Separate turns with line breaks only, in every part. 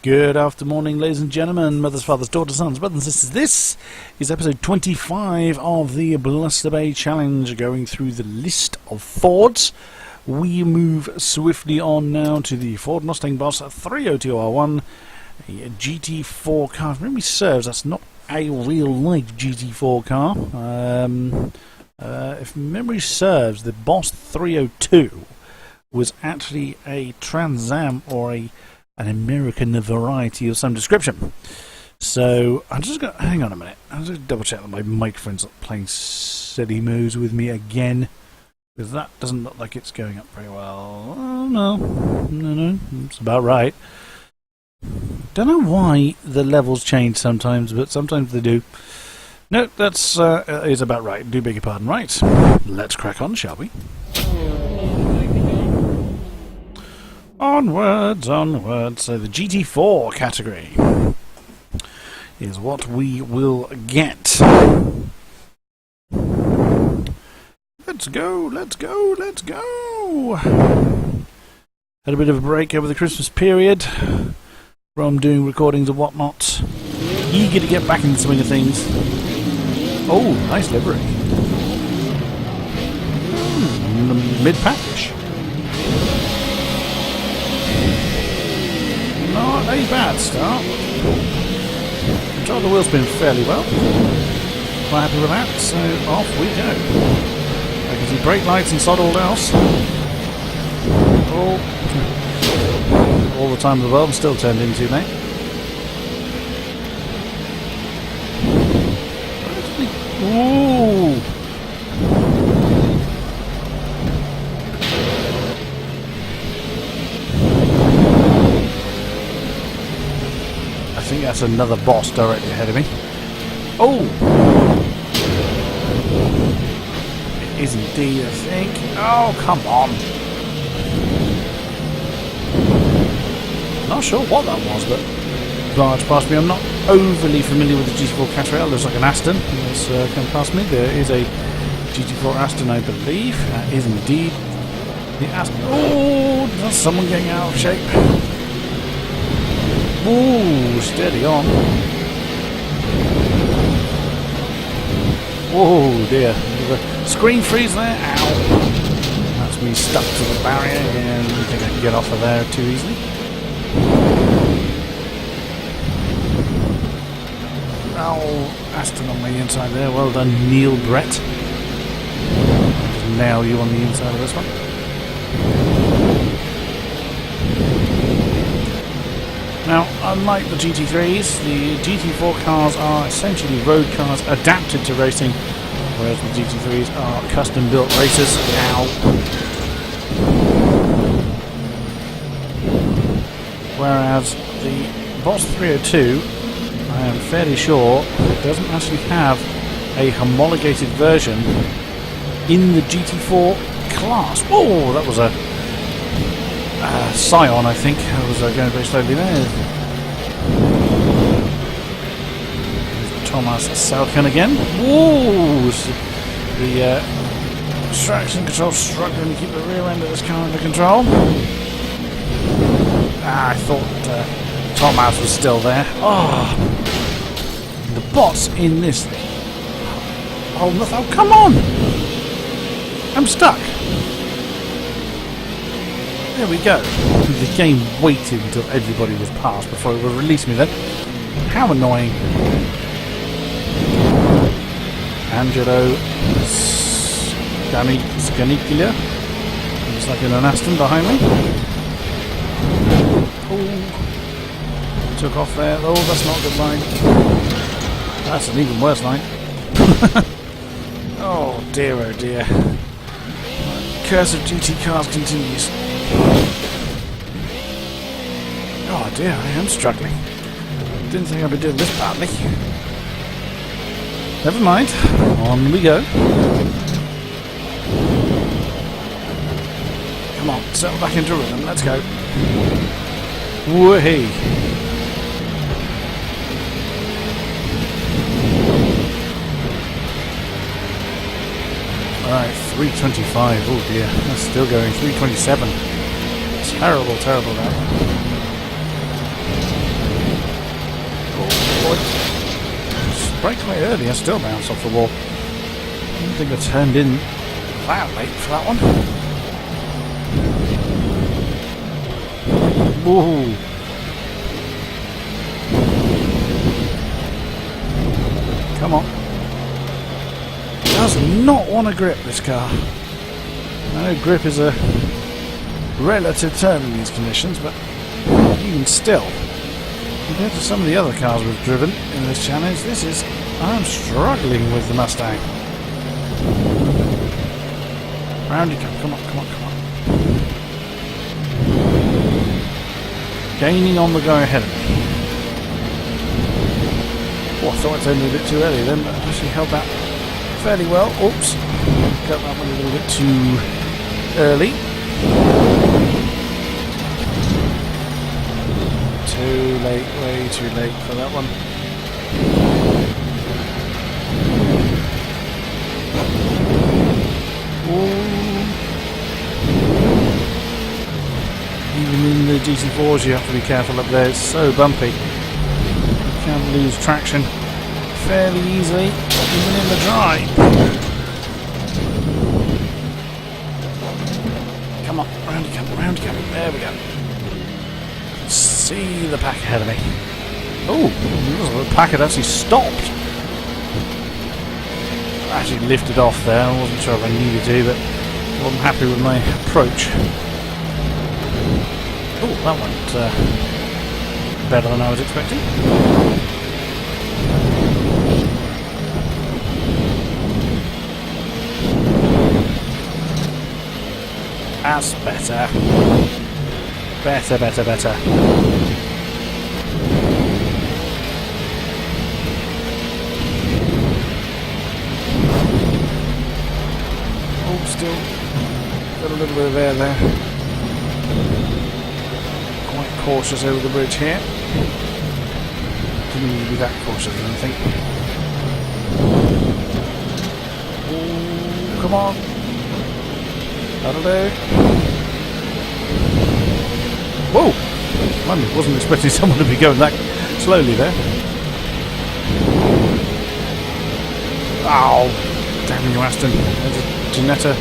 Good afternoon, ladies and gentlemen, mothers, fathers, daughters, sons, brothers and sisters. This is episode 25 of the Blusterbay challenge, going through the list of Fords. We move swiftly on now to the Ford Mustang Boss 302R1, a GT4 car. If memory serves, that's not a real-life GT4 car. If memory serves, the Boss 302 was actually a Trans Am or an American variety of some description. So I'm just going to hang on a minute. I'm just going to double check that my microphone's not playing silly moves with me again, because that doesn't look like it's going up very well. Oh, no, it's about right. Don't know why the levels change sometimes, but sometimes they do. No, that's is about right. Do beg your pardon. Right, let's crack on, shall we? Onwards, onwards. So the GT4 category is what we will get. Let's go, let's go, let's go. Had a bit of a break over the Christmas period from doing recordings and whatnot. Eager to get back in the swing of things. Oh, nice livery. Mid-package. Not a bad start. Control the wheel spin fairly well. Quite happy with that, so off we go. I can see brake lights and sod all else. All the time in the world, I'm still turned into, mate. Ooh! I think that's another boss directly ahead of me. Oh! It is indeed, I think. Oh, come on! Not sure what that was, but large past me. I'm not overly familiar with the GT4 category. It looks like an Aston. It's come past me. There is a GT4 Aston, I believe. That is indeed the Aston. Oh! That's someone getting out of shape. Ooh, steady on. Oh dear. There's a screen freeze there. Ow. That's me stuck to the barrier, and I think I can get off of there too easily. Oh, Aston on the inside there. Well done, Neil Brett. Just nail you on the inside of this one. Now, unlike the GT3s, the GT4 cars are essentially road cars adapted to racing, whereas the GT3s are custom-built racers. Ow! Whereas the Boss 302, I am fairly sure, doesn't actually have a homologated version in the GT4 class. Oh, that was a Scion, I think. I was going very slowly there. There's Thomas Salkin again. Whoa! The traction control struggling to keep the rear end of this car under control. I thought Thomas was still there. Oh! The bots in this thing. Oh, come on! I'm stuck. There we go. The game waited until everybody was passed before it would release me then. How annoying. Angelo Scanicula. Looks like an Aston behind me. Oh. Took off there. Oh, that's not a good line. That's an even worse line. Oh dear, oh dear. Curse of GT cars continues. Oh dear, I am struggling. Didn't think I'd be doing this badly. Never mind. On we go. Come on, settle back into rhythm. Let's go. Woohoo! Alright, 325. Oh dear, that's still going. 327. Terrible, terrible that. braked quite early. I still bounced off the wall. I don't think I turned in that late for that one. Whoa. Come on. Does not want to grip, this car. I know grip is a relative term in these conditions, but even still, compared to some of the other cars we've driven in this challenge, I'm struggling with the Mustang. Round you come, come on, come on, come on. Gaining on the guy ahead of me. Oh, I thought I turned a bit too early then, but I actually held that fairly well. Oops, got that one a little bit too early. Too late, way too late for that one. Even in the GT4s you have to be careful up there, it's so bumpy. You can lose traction fairly easily, even in the dry. Come on, round you come, round you come. There we go. See the pack ahead of me. Oh, the pack had actually stopped. I actually lifted off there. I wasn't sure if I needed to, but I wasn't happy with my approach. Oh, that went better than I was expecting. That's better. Better, better, better. Oh, still got a little bit of air there. Quite cautious over the bridge here. Didn't need to be that cautious, I don't think. Oh, come on. That'll do. Whoa! I wasn't expecting someone to be going that slowly there. Ow! Damn you, Aston. There's a Ginetta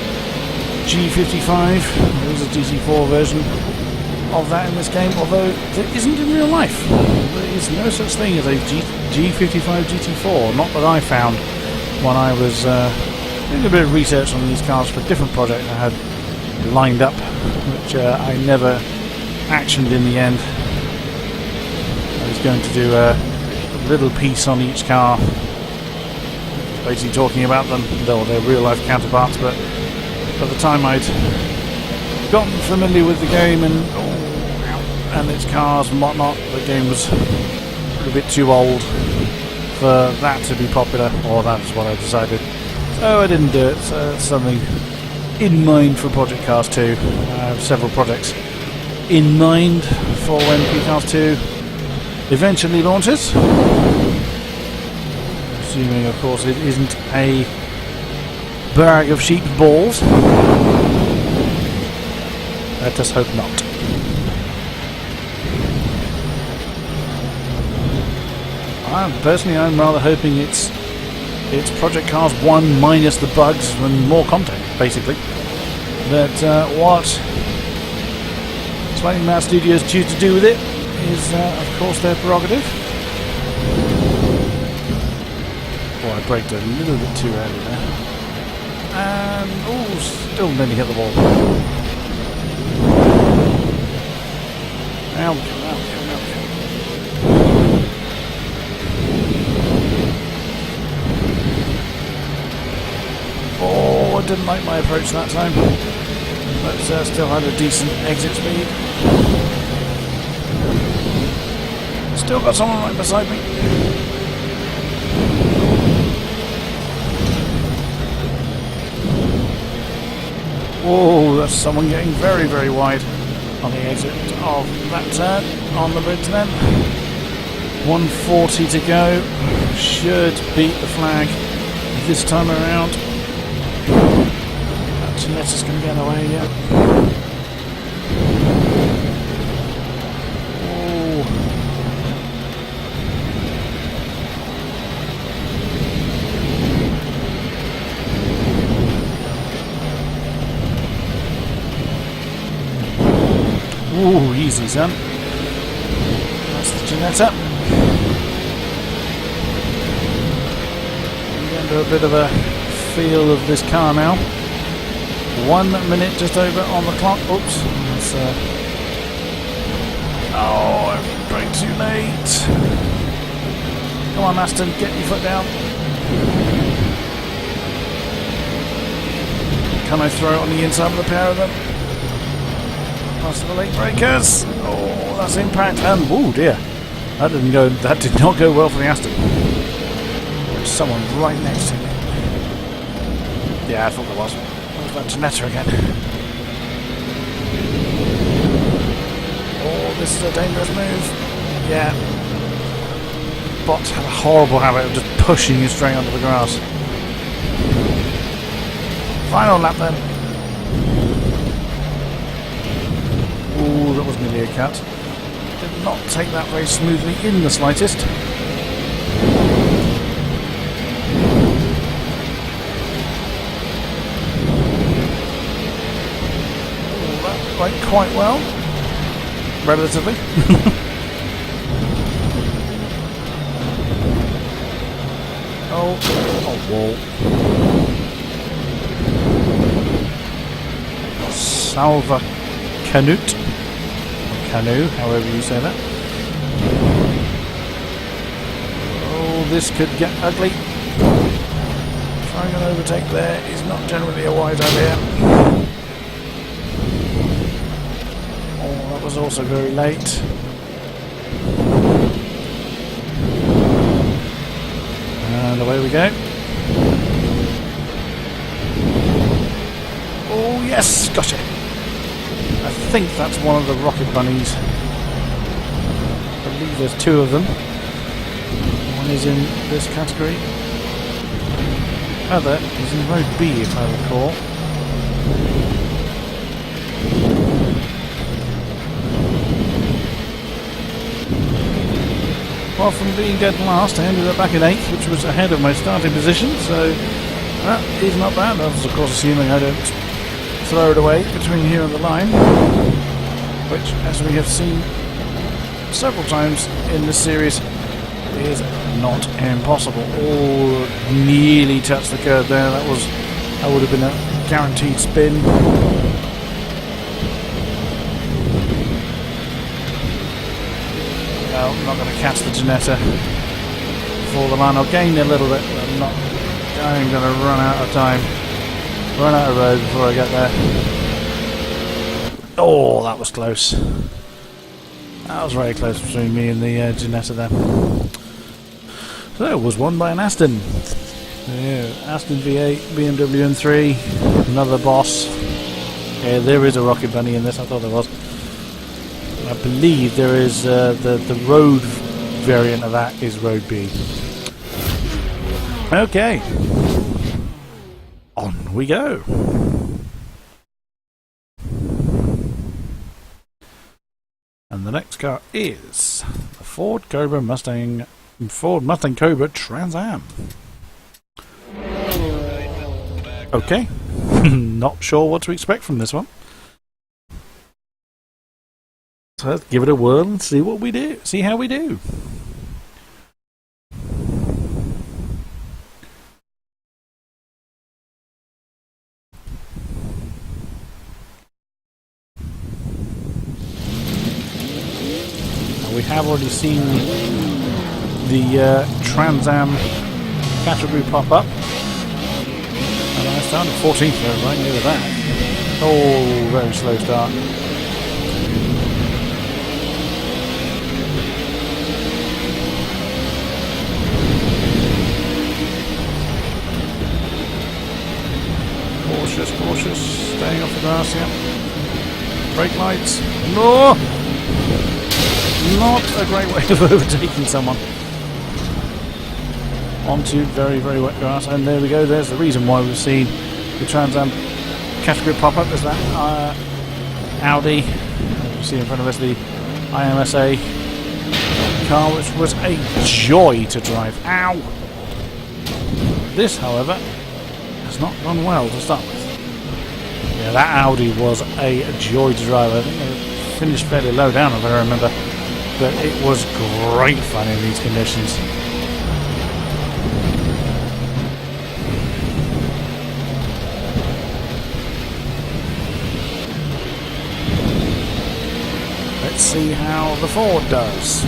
G55. There's a GT4 version of that in this game, although there isn't in real life. There is no such thing as a G55 GT4, not that I found when I was doing a bit of research on these cars for different projects I had lined up, which I never actioned in the end. I was going to do a little piece on each car, basically talking about them, though their real life counterparts, but by the time I'd gotten familiar with the game and its cars and whatnot, the game was a bit too old for that to be popular, or that is what I decided. So I didn't do it. So it's something in mind for Project Cars 2. I have several projects in mind for when P-Cars 2 eventually launches. Assuming, of course, it isn't a bag of sheep balls. Let us hope not. Personally, I'm rather hoping it's Project Cars 1 minus the bugs and more content, basically. But what Slightly Mad Studios choose to do with it is, of course, their prerogative. Oh, I braked a little bit too early there. And, oh, still nearly hit the wall. Now we go. Oh, I didn't like my approach that time, but still had a decent exit speed. Still got someone right beside me. Whoa, that's someone getting very, very wide on the exit of that turn on the bridge then. 140 to go. Should beat the flag this time around. Ginetta's going to get away, yeah. Oh. easy, son. That's the Ginetta. I'm getting to a bit of a feel of this car now. 1 minute just over on the clock. Oops. That's, oh, I'm going too late. Come on, Aston, get your foot down. Can I throw it on the inside of the pair of them? Past the late breakers. Oh, that's impact. And oh dear, that didn't go. That did not go well for the Aston. There's someone right next to me. Yeah, I thought there was. What was that Ginetta again? Oh, this is a dangerous move. Yeah. Bots have a horrible habit of just pushing you straight onto the grass. Final lap then. Ooh, that was nearly a cut. Did not take that very smoothly in the slightest. Ooh, that went quite well. Relatively. Oh, wall. Salva Canute. Canoe, however you say that. Oh, this could get ugly. Trying an overtake there is not generally a wise idea. Oh, that was also very late. And away we go. Oh yes, gotcha. I think that's one of the rocket bunnies. I believe there's two of them. One is in this category. Other is in road B, if I recall. Well, from being dead last, I ended up back in 8th, which was ahead of my starting position, so that is not bad. That was, of course, assuming I don't throw it away between here and the line, which, as we have seen several times in this series, is not impossible. Oh, nearly touched the curb there. That would have been a guaranteed spin. No, I'm not going to catch the Ginetta before the line. I'll gain a little bit, but I'm going to run out of time. Run out of road before I get there. Oh, that was close. That was very close between me and the Ginetta there. So it was won by an Aston. Yeah, Aston V8, BMW M3, another boss. Yeah, there is a Rocket Bunny in this, I thought there was. I believe there is the road variant of that is Road B. Okay. On we go. And the next car is the Ford Mustang Cobra Trans Am. Okay. Not sure what to expect from this one. So let's give it a whirl and see what we do. See how we do. We have already seen the Trans Am category pop up. And I started 14th there, right near the back. Oh, very slow start. Cautious, staying off the grass, yeah. Brake lights. No! Not a great way of overtaking someone. Onto very, very wet grass, and there we go. There's the reason why we've seen the Trans Am category pop up. Is that Audi? As you see in front of us, the IMSA car, which was a joy to drive. Ow! This, however, has not gone well to start with. Yeah, that Audi was a joy to drive. I think finished fairly low down, if I remember. But it was great fun in these conditions. Let's see how the Ford does.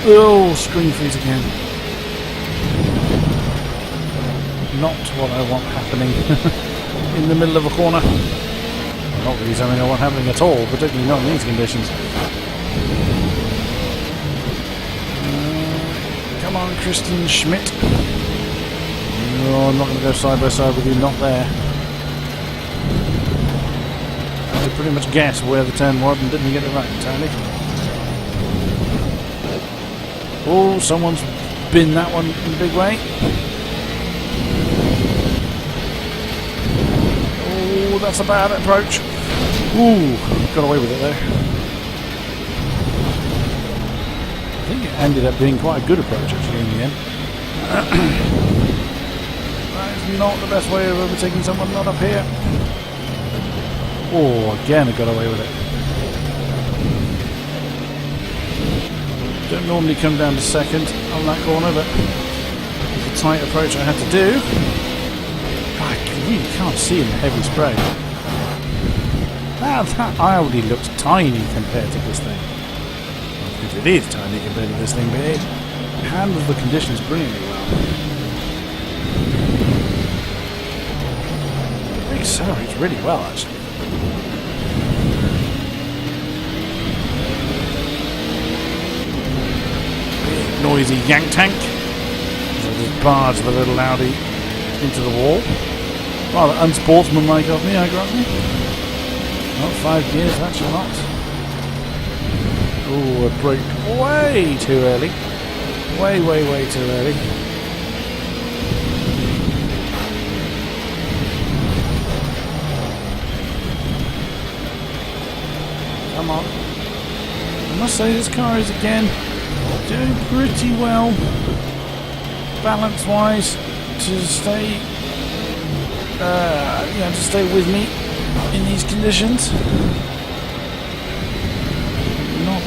Oh, screen freeze again. Not what I want happening in the middle of a corner. Not really something I want happening at all, particularly not in these conditions. Come on, Christian Schmidt. No, I'm not going to go side by side with you, not there. I pretty much guessed where the turn was and didn't get it right entirely. Oh, someone's binned that one in a big way. Oh, that's a bad approach. Ooh, got away with it there. I think it ended up being quite a good approach actually in the end. That is not the best way of overtaking someone not up here. Oh, again I got away with it. Don't normally come down to second on that corner, but it's a tight approach I had to do. I really can't see in the heavy spray. That already looks tiny compared to this thing. If it is tiny compared to this thing, but it handles the conditions brilliantly well. It accelerates really well, actually. Noisy yank tank. So just barge the little Audi into the wall. Rather unsportsmanlike of me, I grant me. Not 5 gears, that's a lot. Oh, a brake way too early. Way too early. Come on. I must say this car is again doing pretty well balance-wise to stay, to stay with me in these conditions. Not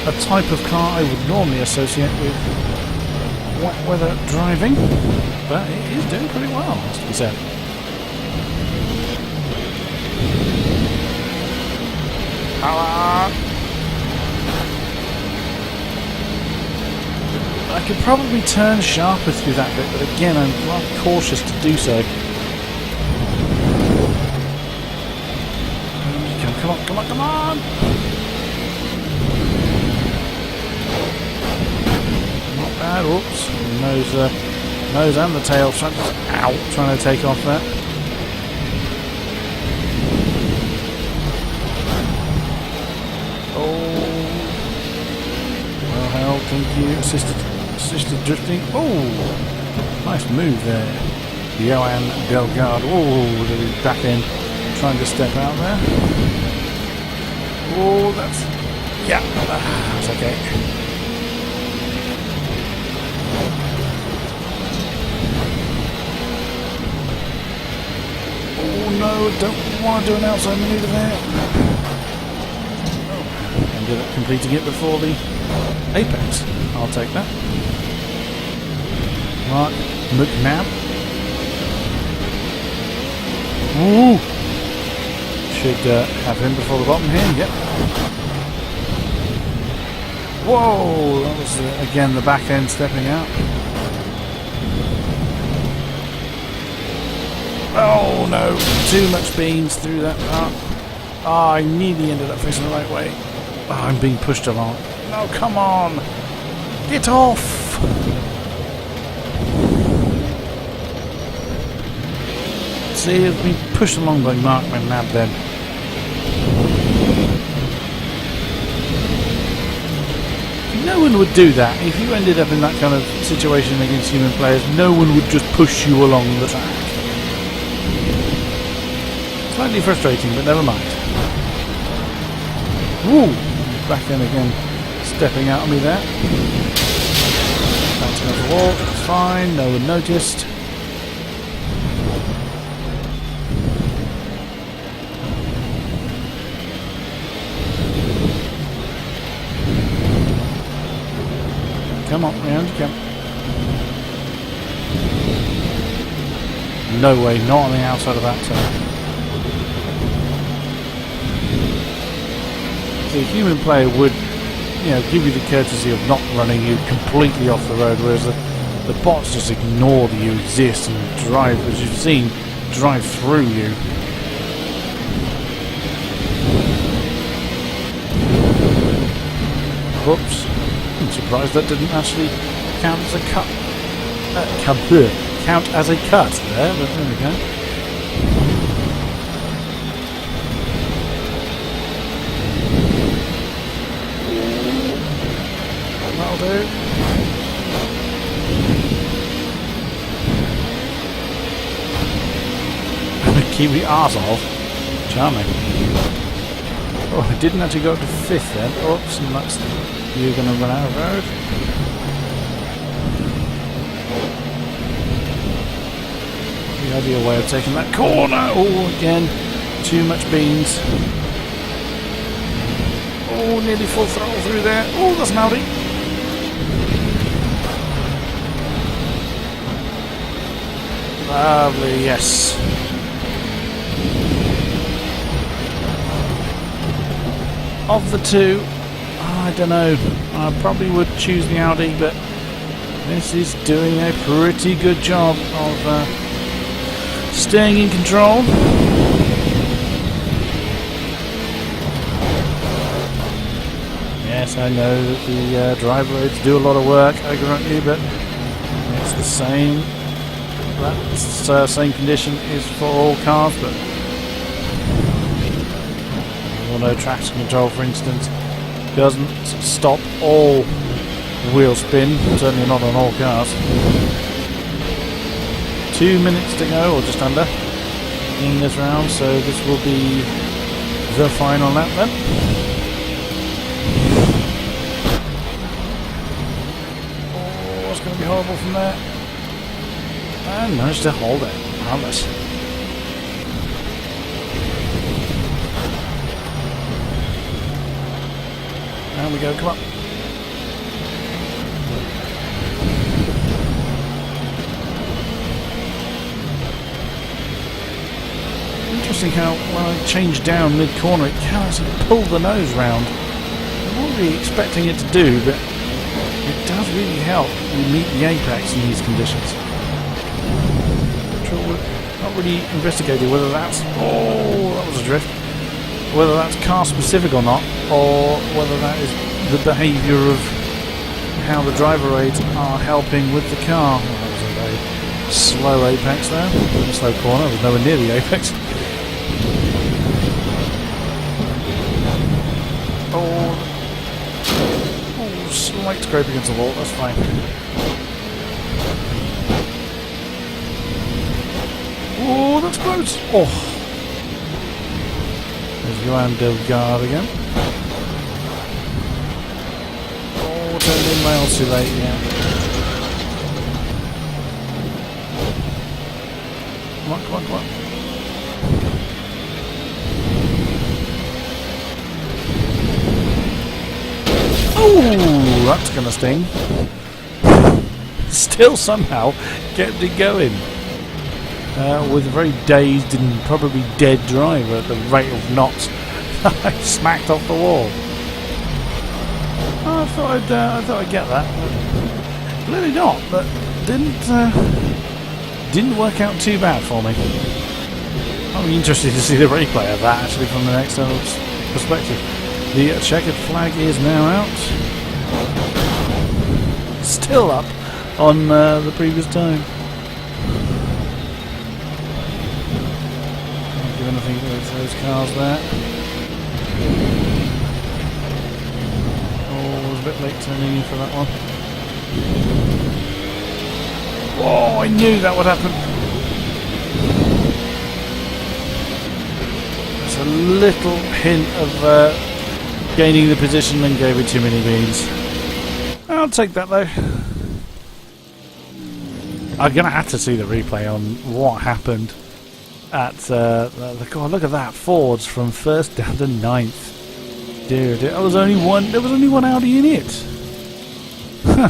a type of car I would normally associate with wet weather driving, but it is doing pretty well, has to be said. I could probably turn sharper through that bit, but again, I'm rather cautious to do so. Come on! Not bad. Oops. Nose and the tail trying to take off that. Oh. Well held, thank you. Assisted drifting. Oh, nice move there. Johan Delgado. Oh, back in, trying to step out there. Oh, that's okay. Oh no, don't want to do an outside maneuver there. Oh, ended up completing it before the apex. I'll take that. Mark McNabb. Ooh! Should have him before the bottom here. Yep. Whoa! That was again the back end stepping out. Oh no! Too much beans through that part. Oh, I nearly ended up facing the right way. Oh, I'm being pushed along. No, come on! Get off! See, I've been pushed along by Mark McNabb then. No one would do that. If you ended up in that kind of situation against human players, no one would just push you along the track. Slightly frustrating, but never mind. Woo! Back in again, stepping out on me there. Bouncing off the wall, it's fine, no one noticed. Round you come. No way, not on the outside of that turn. The human player would, you know, give you the courtesy of not running you completely off the road, whereas the bots just ignore that you exist and drive, as you've seen, drive through you. Whoops. I'm surprised that didn't actually count as a cut. Count as a cut there, but there we go. That'll do. Keep the arse off. Charming. Oh, I didn't actually go up to 5th then. Oops, and that's you're going to run out of road. The ideal way of taking that corner. Oh, again, too much beans. Oh, nearly full throttle through there. Oh, that's an Audi. Lovely, yes. Of the two, I don't know. I probably would choose the Audi, but this is doing a pretty good job of staying in control. Yes, I know that the driver aids do a lot of work, ignorantly, but it's the same. That same condition is for all cars, but auto traction control, for instance, doesn't stop all wheel spin, certainly not on all cars. 2 minutes to go, or just under, in this round, so this will be the final lap then. Oh, it's going to be horrible from there. And managed to hold it. Harmless. There we go, come on. Interesting how when I change down mid-corner it can actually pull the nose round. I'm not really expecting it to do, but it does really help you meet the apex in these conditions. Not really investigated whether that's... Oh, that was a drift. Whether that's car specific or not, or whether that is the behaviour of how the driver aids are helping with the car. Well, that was a very slow apex there, a slow corner, I was nowhere near the apex. Oh, slight scrape against the wall, that's fine. Oh, that's close! Oh! There's Johan Delgard again. Oh, turned in miles too late, yeah. Come on, come on, come on. Oh, that's gonna sting. Still somehow kept it going. With a very dazed and probably dead driver at the rate of knots. I smacked off the wall. Oh, I thought I'd get that, but clearly not. But didn't work out too bad for me. I'll be interested to see the replay of that actually from an external perspective. The checkered flag is now out. Still up on the previous time. Anything with those cars there. Oh, I was a bit late turning in for that one. Oh, I knew that would happen. There's a little hint of gaining the position and gave it too many beans. I'll take that though. I'm going to have to see the replay on what happened at God, look at that, Fords from 1st down to 9th. Dear, there was only one Audi in it. Huh.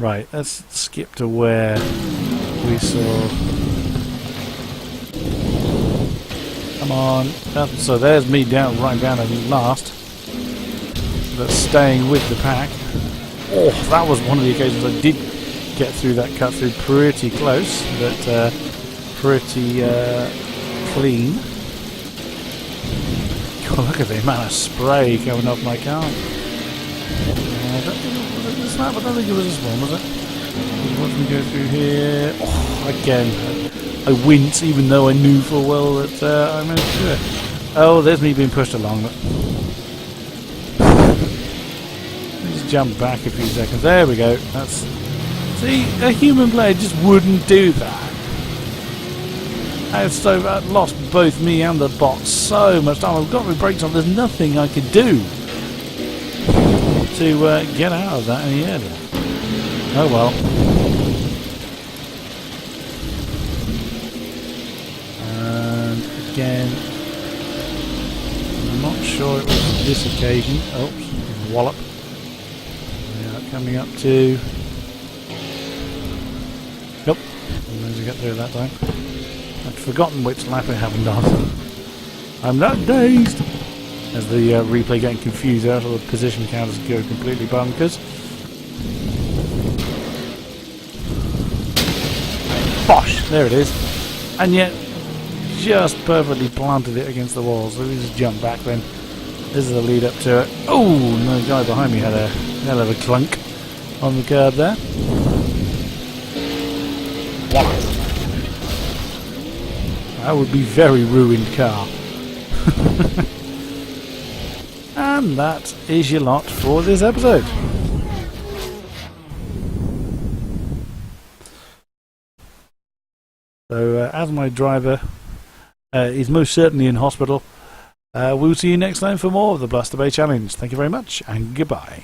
Right, let's skip to where we saw... Come on. So there's me right down at last. But staying with the pack. Oh, that was one of the occasions I did get through that cut through pretty close, but pretty clean. God, look at the amount of spray coming off my car. I don't think it was this one, was it? Watch me go through here. Oh, again, I wince, even though I knew full well that I managed to do it. Oh, there's me being pushed along. Let's jump back a few seconds. There we go. That's... See, a human blade just wouldn't do that. I've lost both me and the bot so much time. I've got my brakes on. There's nothing I could do to get out of that any earlier. Oh well. And again, I'm not sure it was this occasion. Oops, wallop. Yeah, coming up to... Nope, I managed to get through that time. I'd forgotten which lap I haven't done. I'm not dazed! As the replay getting confused out, all the position counters go completely bonkers. Bosh! There it is. And yet, just perfectly planted it against the wall. So we just jump back then. This is the lead up to it. Oh, no, the guy behind me had a hell of a clunk on the curb there. That would be very ruined car. And that is your lot for this episode. So as my driver is most certainly in hospital, we'll see you next time for more of the Blusterbay Challenge. Thank you very much and goodbye.